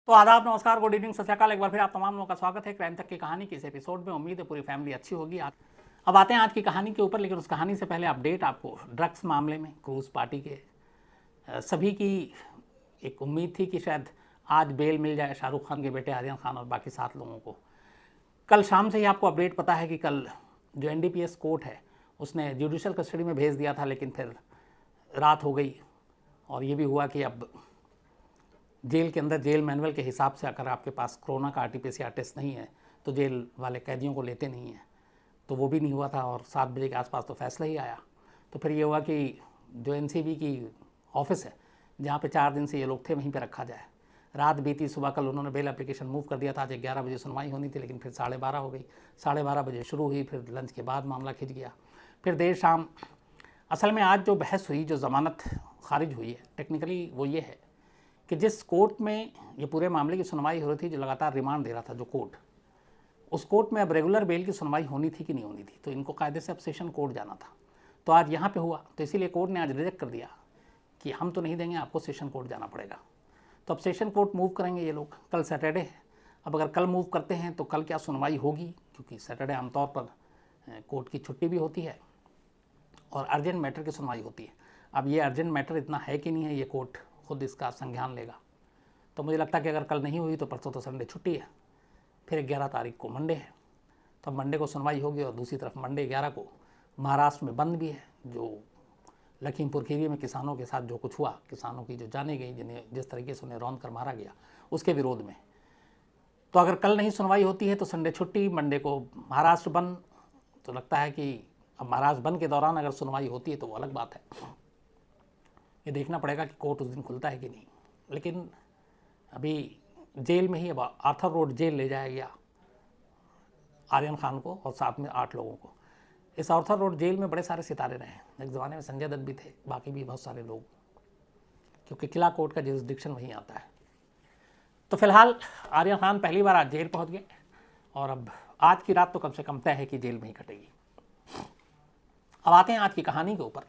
तो आदाब, नमस्कार, गुड इवनिंग, सत श्री अकाल। एक बार फिर आप तमाम लोगों का स्वागत है क्राइम तक की कहानी के इस एपिसोड में। उम्मीद है पूरी फैमिली अच्छी होगी। अब आते हैं आज की कहानी के ऊपर, लेकिन उस कहानी से पहले अपडेट आपको ड्रग्स मामले में क्रूज पार्टी के सभी की एक उम्मीद थी कि शायद आज बेल मिल जाए शाहरुख खान के बेटे आर्यन खान और बाकी 7 लोगों को। कल शाम से ही आपको अपडेट पता है कि कल जो NDPS कोर्ट है उसने जुडिशल कस्टडी में भेज दिया था, लेकिन फिर रात हो गई और ये भी हुआ कि अब जेल के अंदर जेल मैनुअल के हिसाब से अगर आपके पास कोरोना का RT-PCR टेस्ट नहीं है तो जेल वाले कैदियों को लेते नहीं हैं, तो वो भी नहीं हुआ था। और 7 बजे के आसपास तो फैसला ही आया। तो फिर ये हुआ कि जो NCB की ऑफिस है जहाँ पे 4 दिन से ये लोग थे वहीं पे रखा जाए। रात बीती, सुबह कल उन्होंने बेल एप्लीकेशन मूव कर दिया था। आज 11 बजे सुनवाई होनी थी, लेकिन फिर 12:30 हो गई। 12:30 बजे शुरू हुई, फिर लंच के बाद मामला खिंच गया। फिर देर शाम असल में आज जो बहस हुई, जो ज़मानत खारिज हुई है, टेक्निकली वो ये है कि जिस कोर्ट में ये पूरे मामले की सुनवाई हो रही थी, जो लगातार रिमांड दे रहा था जो कोर्ट, उस कोर्ट में अब रेगुलर बेल की सुनवाई होनी थी कि नहीं होनी थी। तो इनको कायदे से अब सेशन कोर्ट जाना था। तो आज यहाँ पे हुआ, तो इसीलिए कोर्ट ने आज रिजेक्ट कर दिया कि हम तो नहीं देंगे, आपको सेशन कोर्ट जाना पड़ेगा। तो अब सेशन कोर्ट मूव करेंगे ये लोग। कल सैटरडे है। अब अगर कल मूव करते हैं तो कल क्या सुनवाई होगी, क्योंकि सैटरडे आमतौर पर कोर्ट की छुट्टी भी होती है और अर्जेंट मैटर की सुनवाई होती है। अब ये अर्जेंट मैटर इतना है कि नहीं है, ये कोर्ट खुद इसका संज्ञान लेगा। तो मुझे लगता है कि अगर कल नहीं हुई तो परसों तो संडे छुट्टी है, फिर 11 तारीख को मंडे है, तो मंडे को सुनवाई होगी। और दूसरी तरफ मंडे 11 को महाराष्ट्र में बंद भी है। जो लखीमपुर खीरी में किसानों के साथ जो कुछ हुआ, किसानों की जो जाने गई, जिन्हें जिस तरीके से उन्हें रौंद कर मारा गया, उसके विरोध में। तो अगर कल नहीं सुनवाई होती है तो संडे छुट्टी, मंडे को महाराष्ट्र बंद। तो लगता है कि अब महाराष्ट्र बंद के दौरान अगर सुनवाई होती है तो वो अलग बात है। ये देखना पड़ेगा कि कोर्ट उस दिन खुलता है कि नहीं। लेकिन अभी जेल में ही अब आर्थर रोड जेल ले जाया गया आर्यन खान को और साथ में 8 लोगों को। इस आर्थर रोड जेल में बड़े सारे सितारे रहे हैं। एक ज़माने में संजय दत्त भी थे, बाकी भी बहुत सारे लोग, क्योंकि किला कोर्ट का जुरिसडिक्शन वहीं आता है। तो फिलहाल आर्यन खान पहली बार आज जेल पहुंच गए और अब आज की रात तो कम से कम तय है कि जेल में ही कटेगी। अब आते हैं आज की कहानी के ऊपर।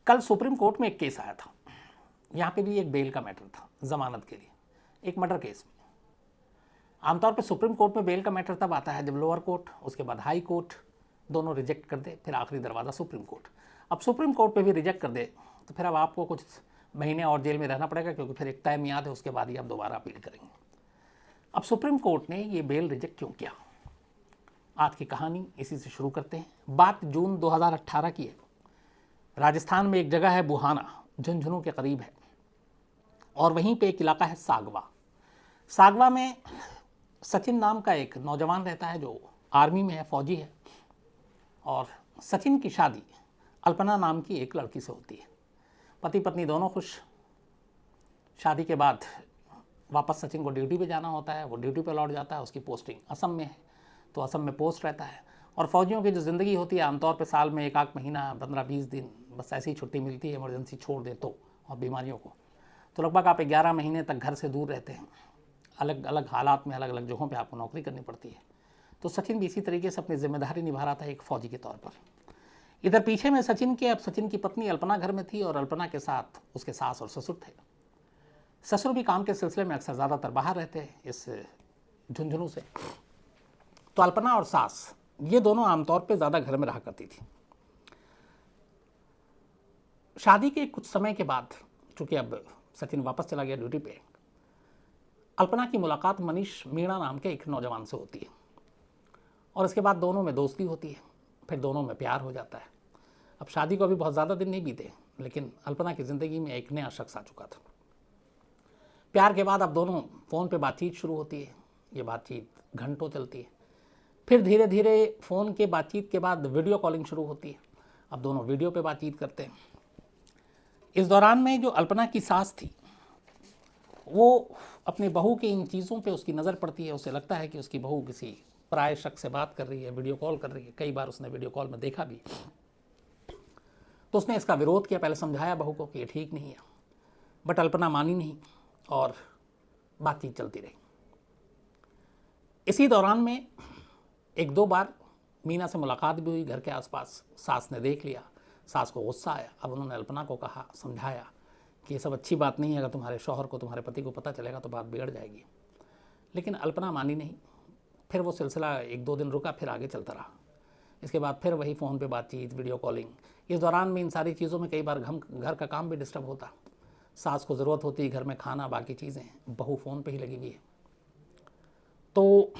कल सुप्रीम कोर्ट में एक केस आया था। यहाँ पे भी एक बेल का मैटर था, जमानत के लिए, एक मर्डर केस में। आमतौर पे सुप्रीम कोर्ट में बेल का मैटर तब आता है जब लोअर कोर्ट, उसके बाद हाई कोर्ट दोनों रिजेक्ट कर दे, फिर आखिरी दरवाज़ा सुप्रीम कोर्ट। अब सुप्रीम कोर्ट पे भी रिजेक्ट कर दे तो फिर अब आपको कुछ महीने और जेल में रहना पड़ेगा, क्योंकि फिर एक तय मियाद है, उसके बाद ही आप दोबारा अपील करेंगे। अब सुप्रीम कोर्ट ने ये बेल रिजेक्ट क्यों किया, आज की कहानी इसी से शुरू करते हैं। बात जून 2018 की है। राजस्थान में एक जगह है बुहाना, झुंझुनू के करीब है, और वहीं पे एक इलाका है सागवा। सागवा में सचिन नाम का एक नौजवान रहता है जो आर्मी में है, फौजी है। और सचिन की शादी अल्पना नाम की एक लड़की से होती है। पति पत्नी दोनों खुश। शादी के बाद वापस सचिन को ड्यूटी पे जाना होता है। वो ड्यूटी पे लौट जाता है। उसकी पोस्टिंग असम में है, तो असम में पोस्ट रहता है। और फौजियों की जो ज़िंदगी होती है, आमतौर पे साल में 1 महीना, 15-20 दिन बस ऐसी छुट्टी मिलती है, इमरजेंसी छोड़ दे तो, और बीमारियों को। तो लगभग आप 11 महीने तक घर से दूर रहते हैं। अलग अलग हालात में अलग अलग जगहों पे आपको नौकरी करनी पड़ती है। तो सचिन भी इसी तरीके से अपनी जिम्मेदारी निभा रहा था एक फ़ौजी के तौर पर। इधर पीछे में सचिन के, अब सचिन की पत्नी अल्पना घर में थी और अल्पना के साथ उसके सास और ससुर थे। ससुर भी काम के सिलसिले में अक्सर ज़्यादातर बाहर रहते हैं इस झुंझुनू से। तो अल्पना और सास ये दोनों आमतौर पे ज़्यादा घर में रहा करती थी। शादी के कुछ समय के बाद, चूँकि अब सचिन वापस चला गया ड्यूटी पे, अल्पना की मुलाकात मनीष मीणा नाम के एक नौजवान से होती है। और इसके बाद दोनों में दोस्ती होती है, फिर दोनों में प्यार हो जाता है। अब शादी को अभी बहुत ज़्यादा दिन नहीं बीते, लेकिन अल्पना की ज़िंदगी में एक नया शख्स आ चुका था। प्यार के बाद अब दोनों फ़ोन पे बातचीत शुरू होती है। ये बातचीत घंटों चलती है। फिर धीरे धीरे फ़ोन के बातचीत के बाद वीडियो कॉलिंग शुरू होती है। अब दोनों वीडियो पे बातचीत करते हैं। इस दौरान में जो अल्पना की सास थी, वो अपनी बहू की इन चीज़ों पे उसकी नज़र पड़ती है। उसे लगता है कि उसकी बहू किसी पराये शख्स से बात कर रही है, वीडियो कॉल कर रही है। कई बार उसने वीडियो कॉल में देखा भी। तो उसने इसका विरोध किया, पहले समझाया बहू को कि ये ठीक नहीं है, बट अल्पना मानी नहीं और बातचीत चलती रही। इसी दौरान में 1-2 बार मीना से मुलाकात भी हुई घर के आसपास। सास ने देख लिया, सास को गुस्सा आया। अब उन्होंने अल्पना को कहा, समझाया कि ये सब अच्छी बात नहीं है, अगर तुम्हारे शौहर को, तुम्हारे पति को पता चलेगा तो बात बिगड़ जाएगी। लेकिन अल्पना मानी नहीं। फिर वो सिलसिला 1-2 दिन रुका, फिर आगे चलता रहा। इसके बाद फिर वही फ़ोन पे बातचीत, वीडियो कॉलिंग। इस दौरान में इन सारी चीज़ों में कई बार घर का काम भी डिस्टर्ब होता। सास को ज़रूरत होती है घर में खाना, बाकी चीज़ें, बहू फ़ोन पे ही लगी हुई है। तो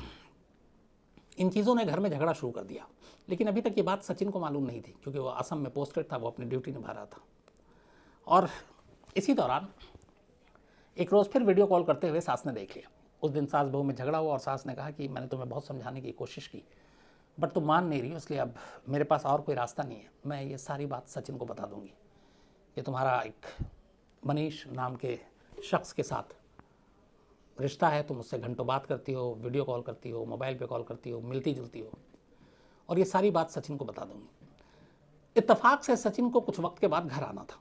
इन चीज़ों ने घर में झगड़ा शुरू कर दिया। लेकिन अभी तक ये बात सचिन को मालूम नहीं थी, क्योंकि वो असम में पोस्टेड था, वो अपनी ड्यूटी निभा रहा था। और इसी दौरान एक रोज़ फिर वीडियो कॉल करते हुए सास ने देख लिया। उस दिन सास बहू में झगड़ा हुआ और सास ने कहा कि मैंने तुम्हें बहुत समझाने की कोशिश की, बट तुम मान नहीं रही हो, इसलिए अब मेरे पास और कोई रास्ता नहीं है। मैं ये सारी बात सचिन को बता दूंगी कि तुम्हारा एक मनीष नाम के शख्स के साथ रिश्ता है, तुम उससे घंटों बात करती हो, वीडियो कॉल करती हो, मोबाइल पे कॉल करती हो, मिलती जुलती हो, और ये सारी बात सचिन को बता दूंगी। इत्तेफाक से सचिन को कुछ वक्त के बाद घर आना था।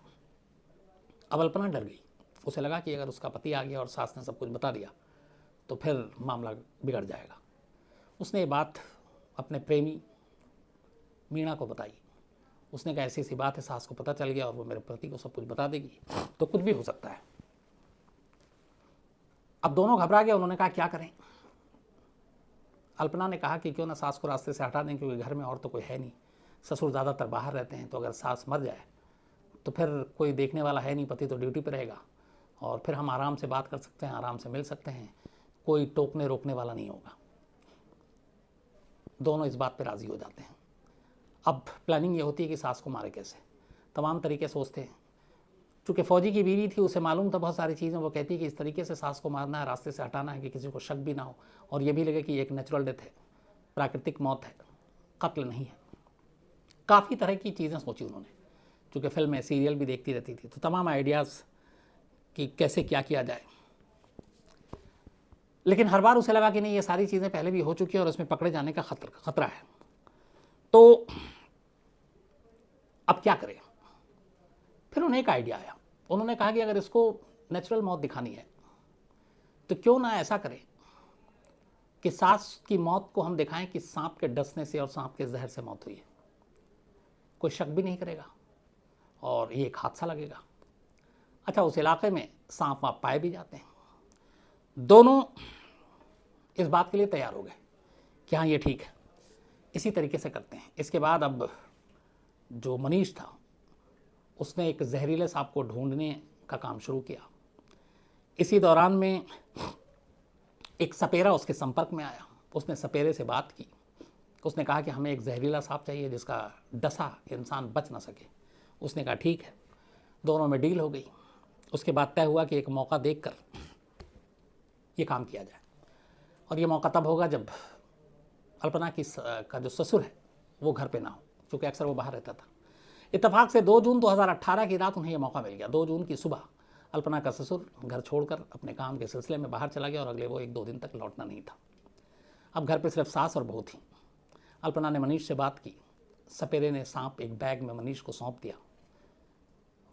अब अल्पना डर गई। उसे लगा कि अगर उसका पति आ गया और सास ने सब कुछ बता दिया तो फिर मामला बिगड़ जाएगा। उसने ये बात अपने प्रेमी मीणा को बताई। उसने कहा ऐसी ऐसी बात है, सास को पता चल गया और वो मेरे पति को सब कुछ बता देगी तो कुछ भी हो सकता है। अब दोनों घबरा गए। उन्होंने कहा क्या करें। अल्पना ने कहा कि क्यों ना सास को रास्ते से हटा दें, क्योंकि घर में और तो कोई है नहीं, ससुर ज़्यादातर बाहर रहते हैं, तो अगर सास मर जाए तो फिर कोई देखने वाला है नहीं, पति तो ड्यूटी पर रहेगा, और फिर हम आराम से बात कर सकते हैं, आराम से मिल सकते हैं, कोई टोकने रोकने वाला नहीं होगा। दोनों इस बात पर राज़ी हो जाते हैं। अब प्लानिंग ये होती है कि सास को मारे कैसे। तमाम तरीके सोचते हैं। चूँकि फ़ौजी की बीवी थी, उसे मालूम था बहुत सारी चीज़ें। वो कहती है कि इस तरीके से सास को मारना है, रास्ते से हटाना है कि किसी को शक भी ना हो, और ये भी लगे कि एक नेचुरल डेथ है, प्राकृतिक मौत है, कत्ल नहीं है। काफ़ी तरह की चीज़ें सोची उन्होंने। चूँकि फिल्में सीरियल भी देखती रहती थी, तो तमाम आइडियाज़ कि कैसे क्या किया जाए। लेकिन हर बार उसे लगा कि नहीं, ये सारी चीज़ें पहले भी हो चुकी है और इसमें पकड़े जाने का खतरा है। तो अब क्या करें। फिर उन्हें एक आइडिया आया। उन्होंने कहा कि अगर इसको नेचुरल मौत दिखानी है तो क्यों ना ऐसा करें कि सास की मौत को हम दिखाएं कि सांप के डसने से और सांप के जहर से मौत हुई है। कोई शक भी नहीं करेगा और ये एक हादसा लगेगा। अच्छा, उस इलाके में सांप वाप पाए भी जाते हैं। दोनों इस बात के लिए तैयार हो गए कि हाँ ये ठीक है, इसी तरीके से करते हैं। इसके बाद अब जो मनीष था उसने एक जहरीले सांप को ढूंढने का काम शुरू किया। इसी दौरान में एक सपेरा उसके संपर्क में आया। उसने सपेरे से बात की। उसने कहा कि हमें एक जहरीला सांप चाहिए जिसका डसा इंसान बच ना सके। उसने कहा ठीक है। दोनों में डील हो गई। उसके बाद तय हुआ कि एक मौका देखकर ये काम किया जाए, और ये मौका तब होगा जब अल्पना का जो ससुर है वो घर पे ना हो, क्योंकि अक्सर वो बाहर रहता था। इत्तेफाक से 2 जून 2018 की रात उन्हें यह मौका मिल गया। 2 जून की सुबह अल्पना का ससुर घर छोड़कर अपने काम के सिलसिले में बाहर चला गया और अगले वो 1-2 दिन तक लौटना नहीं था। अब घर पे सिर्फ सास और बहू थी। अल्पना ने मनीष से बात की। सपेरे ने सांप एक बैग में मनीष को सौंप दिया।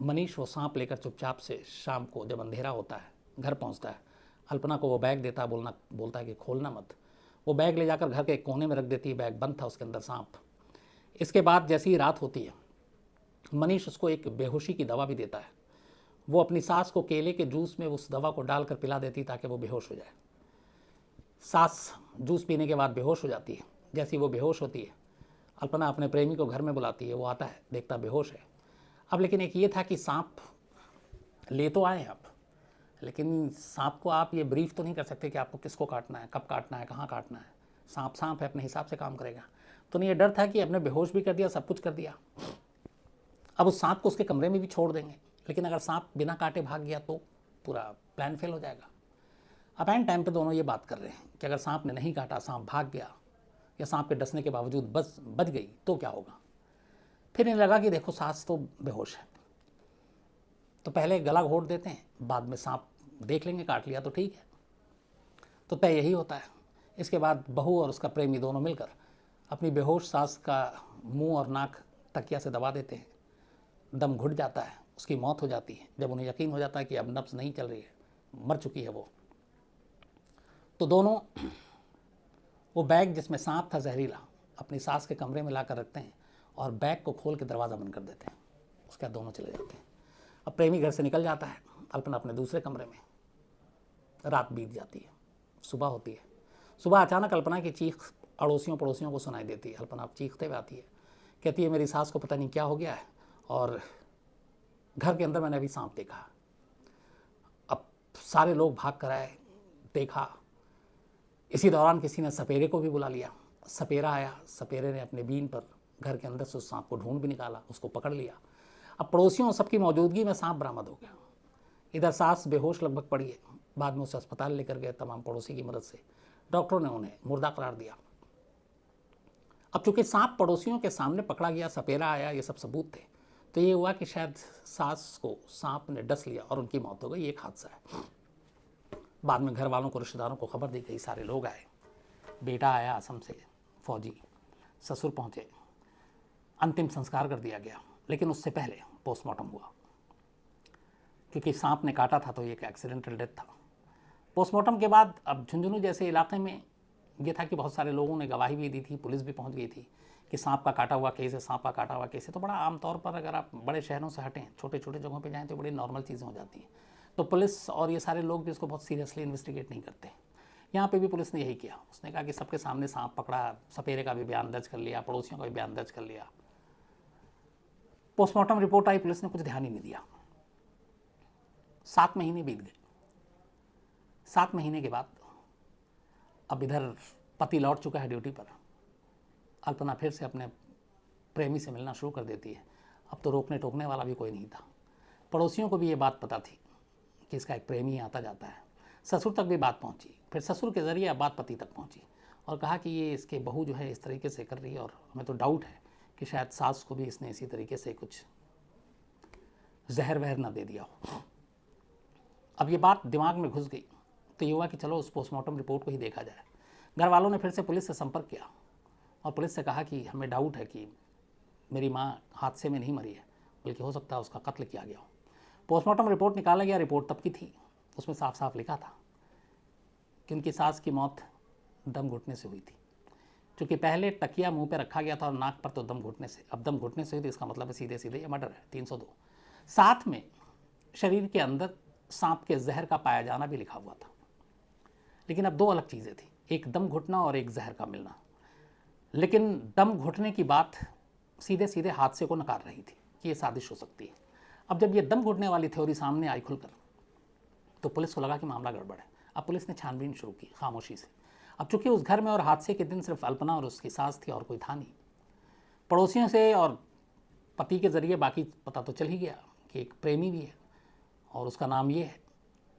मनीष वो सांप लेकर चुपचाप से शाम को जब अंधेरा होता है घर पहुंचता है। अल्पना को वो बैग देता है, बोलता है कि खोलना मत। वो बैग ले जाकर घर के एक कोने में रख देती है। बैग बंद था, उसके अंदर सांप। इसके बाद जैसी ही रात होती है, मनीष उसको एक बेहोशी की दवा भी देता है। वो अपनी सास को केले के जूस में उस दवा को डालकर पिला देती ताकि वो बेहोश हो जाए। सास जूस पीने के बाद बेहोश हो जाती है। जैसी वो बेहोश होती है, अल्पना अपने प्रेमी को घर में बुलाती है। वो आता है, देखता बेहोश है। अब लेकिन एक ये था कि सांप ले तो आए आप, लेकिन सांप को आप ये ब्रीफ तो नहीं कर सकते कि आपको किसको काटना है, कब काटना है, कहाँ काटना है। सांप है, अपने हिसाब से काम करेगा। तो नहीं, ये डर था कि अपने बेहोश भी कर दिया, सब कुछ कर दिया, अब उस सांप को उसके कमरे में भी छोड़ देंगे, लेकिन अगर सांप बिना काटे भाग गया तो पूरा प्लान फेल हो जाएगा। अब एंड टाइम पे दोनों ये बात कर रहे हैं कि अगर सांप ने नहीं काटा, सांप भाग गया या सांप के डसने के बावजूद बच गई तो क्या होगा। फिर इन्हें लगा कि देखो सास तो बेहोश है, तो पहले गला घोट देते हैं, बाद में सांप देख लेंगे, काट लिया तो ठीक है। तो तय यही होता है। इसके बाद बहू और उसका प्रेमी दोनों मिलकर अपनी बेहोश सास का मुंह और नाक तकिया से दबा देते हैं। दम घुट जाता है, उसकी मौत हो जाती है। जब उन्हें यकीन हो जाता है कि अब नब्ज़ नहीं चल रही है, मर चुकी है वो, तो दोनों वो बैग जिसमें सांप था जहरीला अपनी सास के कमरे में लाकर रखते हैं और बैग को खोल के दरवाज़ा बंद कर देते हैं। उसके बाद दोनों चले जाते हैं। अब प्रेमी घर से निकल जाता है, अल्पना अपने दूसरे कमरे में। रात बीत जाती है, सुबह होती है। सुबह अचानक अल्पना की चीख अड़ोसियों पड़ोसियों को सुनाई देती है। अल्पना अब चीखते हुए आती है, कहती है मेरी सास को पता नहीं क्या हो गया है और घर के अंदर मैंने अभी सांप देखा। अब सारे लोग भाग कर आए, देखा। इसी दौरान किसी ने सपेरे को भी बुला लिया। सपेरा आया, सपेरे ने अपने बीन पर घर के अंदर से उस सांप को ढूंढ भी निकाला, उसको पकड़ लिया। अब पड़ोसियों सबकी मौजूदगी में सांप बरामद हो गया। इधर सास बेहोश लगभग पड़ी है, बाद में उसे अस्पताल लेकर गए तमाम पड़ोसी की मदद से। डॉक्टरों ने उन्हें मुर्दा करार दिया। अब चूंकि सांप पड़ोसियों के सामने पकड़ा गया, सपेरा आया, ये सब सबूत थे, तो ये हुआ कि शायद सास को सांप ने डस लिया और उनकी मौत हो गई। एक हादसा है। बाद में घर वालों को, रिश्तेदारों को खबर दी गई, सारे लोग आए। बेटा आया असम से, फौजी, ससुर पहुंचे, अंतिम संस्कार कर दिया गया। लेकिन उससे पहले पोस्टमार्टम हुआ, क्योंकि सांप ने काटा था तो ये एक एक्सीडेंटल डेथ था। पोस्टमार्टम के बाद अब झुंझुनू जैसे इलाके में ये था कि बहुत सारे लोगों ने गवाही भी दी थी, पुलिस भी पहुंच गई थी कि सांप का काटा हुआ केस है, सांप का काटा हुआ केस है। तो बड़ा आमतौर पर अगर आप बड़े शहरों से हटें, छोटे छोटे जगहों पे जाएं तो बड़ी नॉर्मल चीज़ें हो जाती हैं। तो पुलिस और ये सारे लोग भी इसको बहुत सीरियसली इन्वेस्टिगेट नहीं करते। यहाँ पे भी पुलिस ने यही किया। उसने कहा कि सबके सामने सांप पकड़ा, सपेरे का भी बयान दर्ज कर लिया, पड़ोसियों का भी बयान दर्ज कर लिया। पोस्टमार्टम रिपोर्ट आई, पुलिस ने कुछ ध्यान ही नहीं दिया। 7 महीने बीत गए। 7 महीने के बाद अब इधर पति लौट चुका है ड्यूटी पर। अल्पना फिर से अपने प्रेमी से मिलना शुरू कर देती है। अब तो रोकने टोकने वाला भी कोई नहीं था। पड़ोसियों को भी ये बात पता थी कि इसका एक प्रेमी आता जाता है। ससुर तक भी बात पहुंची। फिर ससुर के ज़रिए अब बात पति तक पहुंची और कहा कि ये इसके बहू जो है इस तरीके से कर रही है और हमें तो डाउट है कि शायद सास को भी इसने इसी तरीके से कुछ जहर वहर ना दे दिया हो। अब ये बात दिमाग में घुस गई तो ये हुआ कि चलो उस पोस्टमार्टम रिपोर्ट को ही देखा जाए। घर वालों ने फिर से पुलिस से संपर्क किया और पुलिस से कहा कि हमें डाउट है कि मेरी माँ हादसे में नहीं मरी है, बल्कि हो सकता है उसका कत्ल किया गया हो। पोस्टमार्टम रिपोर्ट निकाला गया। रिपोर्ट तब की थी, उसमें साफ साफ लिखा था कि उनकी सास की मौत दम घुटने से हुई थी। क्योंकि पहले तकिया मुंह पे रखा गया था और नाक पर तो दम घुटने से, अब दम घुटने से हुई, तो इसका मतलब है सीधे सीधे ये मर्डर है, 302। साथ में शरीर के अंदर सांप के जहर का पाया जाना भी लिखा हुआ था। लेकिन अब 2 अलग चीज़ें थी, एक दम घुटना और एक जहर का मिलना। लेकिन दम घुटने की बात सीधे सीधे हादसे को नकार रही थी कि ये साजिश हो सकती है। अब जब ये दम घुटने वाली थ्योरी सामने आई खुलकर, तो पुलिस को लगा कि मामला गड़बड़ है। अब पुलिस ने छानबीन शुरू की खामोशी से। अब चूंकि उस घर में और हादसे के दिन सिर्फ अल्पना और उसकी सास थी और कोई था नहीं, पड़ोसियों से और पति के ज़रिए बाकी पता तो चल ही गया कि एक प्रेमी भी है और उसका नाम ये है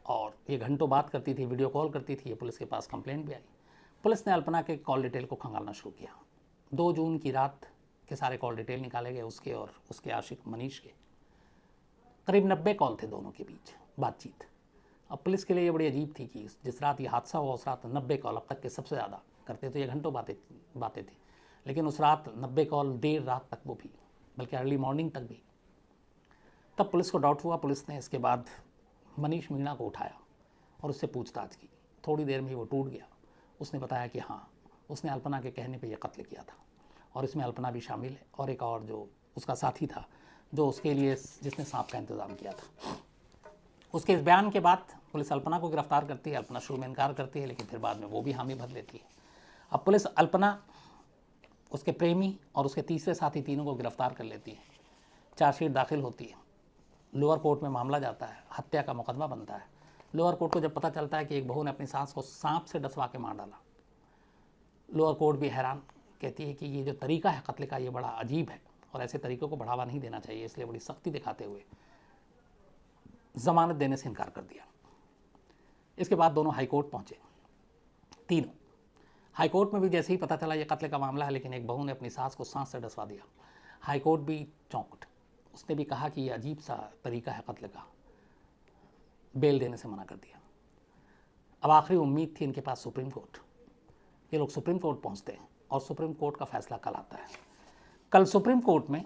और ये घंटों बात करती थी, वीडियो कॉल करती थी। ये पुलिस के पास कंप्लेंट भी आई। पुलिस ने अल्पना के कॉल डिटेल को खंगालना शुरू किया। 2 जून की रात के सारे कॉल डिटेल निकाले गए, उसके और उसके आशिक मनीष के। करीब 90 कॉल थे दोनों के बीच बातचीत। अब पुलिस के लिए ये बड़ी अजीब थी कि जिस रात ये हादसा हुआ उस रात 90 कॉल, अब तक के सबसे ज़्यादा करते तो ये घंटों बातें थी। लेकिन उस रात 90 कॉल, देर रात तक वो भी, बल्कि अर्ली मॉर्निंग तक भी। तब पुलिस को डाउट हुआ। पुलिस ने इसके बाद मनीष मीणा को उठाया और उससे पूछताछ की। थोड़ी देर में ही वो टूट गया। उसने बताया कि हाँ, उसने अल्पना के कहने पे ये कत्ल किया था और इसमें अल्पना भी शामिल है और एक और जो उसका साथी था जो उसके लिए जिसने सांप का इंतज़ाम किया था। उसके इस बयान के बाद पुलिस अल्पना को गिरफ्तार करती है। अल्पना शुरू में इनकार करती है, लेकिन फिर बाद में वो भी हामी भर लेती है। अब पुलिस अल्पना, उसके प्रेमी और उसके तीसरे साथी तीनों को गिरफ्तार कर लेती है। चार्जशीट दाखिल होती है। लोअर कोर्ट में मामला जाता है, हत्या का मुकदमा बनता है। लोअर कोर्ट को जब पता चलता है कि एक बहू ने अपनी सास को सांप से डसवा के मार डाला, लोअर कोर्ट भी हैरान, कहती है कि ये जो तरीका है कत्ल का ये बड़ा अजीब है और ऐसे तरीक़ों को बढ़ावा नहीं देना चाहिए, इसलिए बड़ी सख्ती दिखाते हुए ज़मानत देने से इनकार कर दिया। इसके बाद दोनों हाई कोर्ट पहुँचे, तीनों। हाई कोर्ट में भी जैसे ही पता चला ये कत्ल का मामला है, लेकिन एक बहू ने अपनी सास को सांस से डसवा दिया, हाई कोर्ट भी चौंकट। उसने भी कहा कि ये अजीब सा तरीका है कत्ल का, बेल देने से मना कर दिया। अब आखिरी उम्मीद थी इनके पास सुप्रीम कोर्ट। ये लोग सुप्रीम कोर्ट पहुंचते हैं और सुप्रीम कोर्ट का फैसला कल आता है। कल सुप्रीम कोर्ट में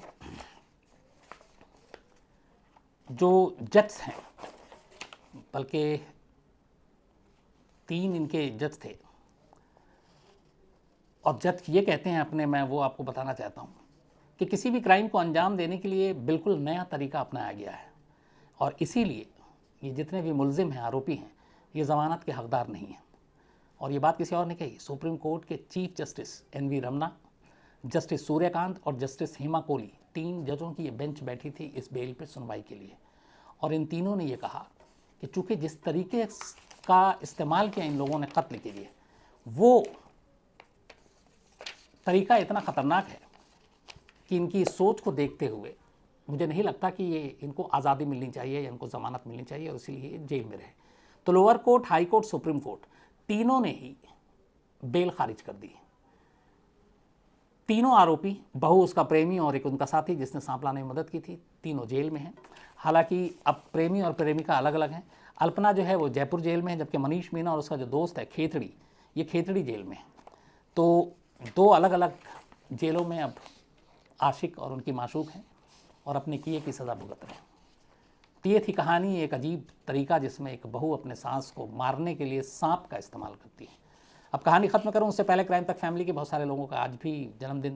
जो जज हैं, बल्कि 3 इनके जज थे और जज ये कहते हैं अपने, मैं वो आपको बताना चाहता हूँ कि किसी भी क्राइम को अंजाम देने के लिए बिल्कुल नया तरीका अपनाया गया है। और इसीलिए ये जितने भी मुलजिम हैं, आरोपी हैं, ये ज़मानत के हकदार नहीं हैं। और ये बात किसी और ने कही, सुप्रीम कोर्ट के chief justice NV Ramana, justice Suryakant और जस्टिस हेमा कोहली, 3 जजों की ये बेंच बैठी थी इस बेल पर सुनवाई के लिए। और इन तीनों ने ये कहा कि चूँकि जिस तरीके का इस्तेमाल किया इन लोगों ने कत्ल के लिए, वो तरीका इतना ख़तरनाक है कि इनकी सोच को देखते हुए मुझे नहीं लगता कि ये इनको आज़ादी मिलनी चाहिए या इनको ज़मानत मिलनी चाहिए और इसीलिए जेल में रहे। तो lower court, high court, supreme court, तीनों ने ही बेल खारिज कर दी। तीनों आरोपी, बहू, उसका प्रेमी और एक उनका साथी जिसने सांप लाने में मदद की थी, तीनों जेल में हैं। हालांकि अब प्रेमी और प्रेमिका अलग अलग हैं। अल्पना जो है वो जयपुर जेल में है, जबकि मनीष मीना और उसका जो दोस्त है खेतड़ी, ये खेतड़ी जेल में है। तो 2 अलग अलग जेलों में अब आशिक और उनकी माशूक हैं और अपने किए की सज़ा भुगत रहे हैं। तो ये थी कहानी, एक अजीब तरीका जिसमें एक बहू अपने सास को मारने के लिए सांप का इस्तेमाल करती है। अब कहानी ख़त्म करूं उससे पहले क्राइम तक फैमिली के बहुत सारे लोगों का आज भी जन्मदिन